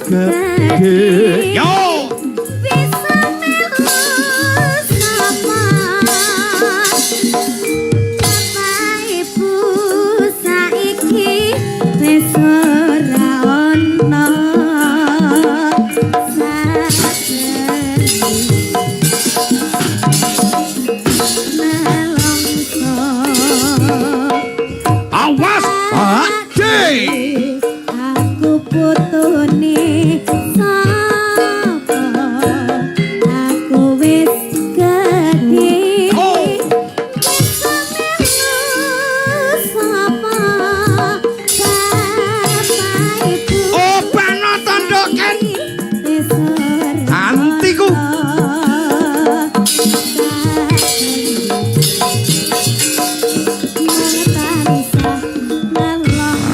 gede. Yo. Bisa melu sama Bapak Ibu saiki wis ora ono Awas, Pak D. Aku putune sapa aku wis gede Oh. bisa melu sapa Bapak Ibu Oh, bano tondoken. wis ora Antiku.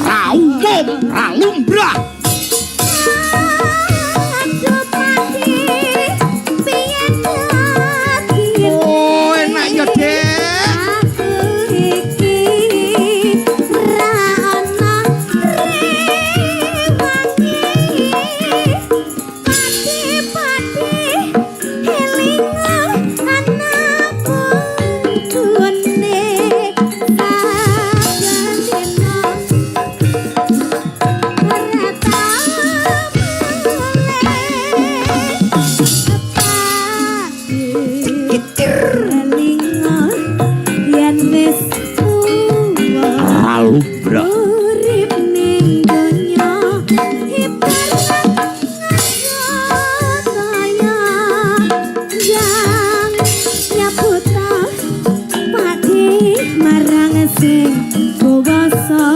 Raumum, ralumbrah. Oh, enak ya, Dek. Ralumbrah. Urip ning donya ibarat saya yang nyabuta pati marang sing kuwasa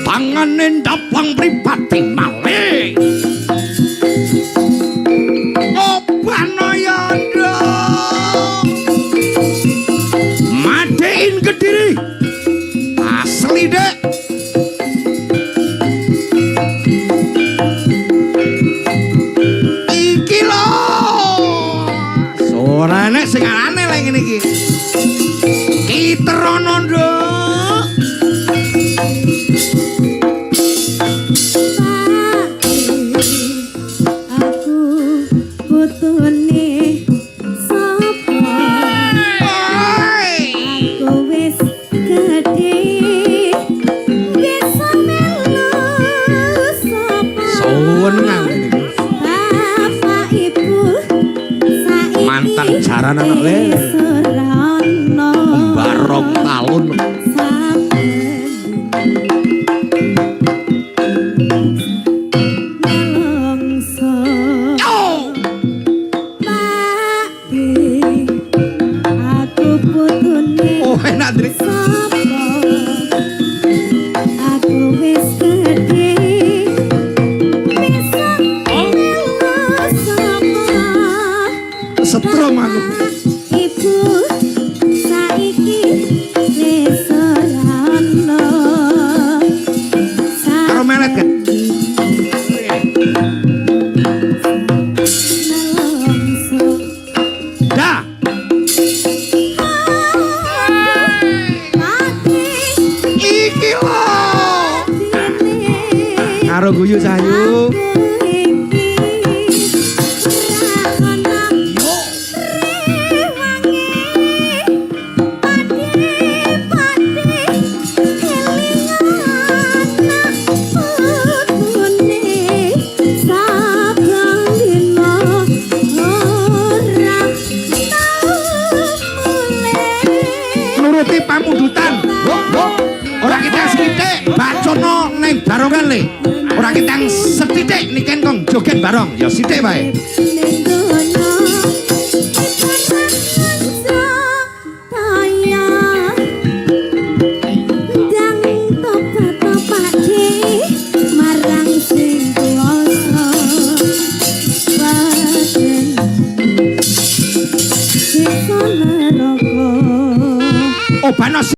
Pangane ndapang pripati malih. Oh, Banayanda. Madein Kediri. Asli, Dek. Iki lho. Suarane sing aneh lek ngene iki. Kiterono, Nduk. aku putune sapa aku wis gede bisa melu sapa Suwun ngene. Bapak Ibu saiki Mantan jaran anak lele. wis ora ono Barok talun. Nelongso Oh! Pak D, aku putune Oh, enak, Dri. sapa aku wis gede bisa melu sapa Setrum aku. Ibu saiki wis ora ono Karo melet kan. nelongso Dah. Iki lho. Karo guyu sayu. Nuruti pamundutan. Ora kita sithik bacono ning barongan le. Ora kita sethithik niken kong joget bareng. Ya sithik wae. Oh, panos.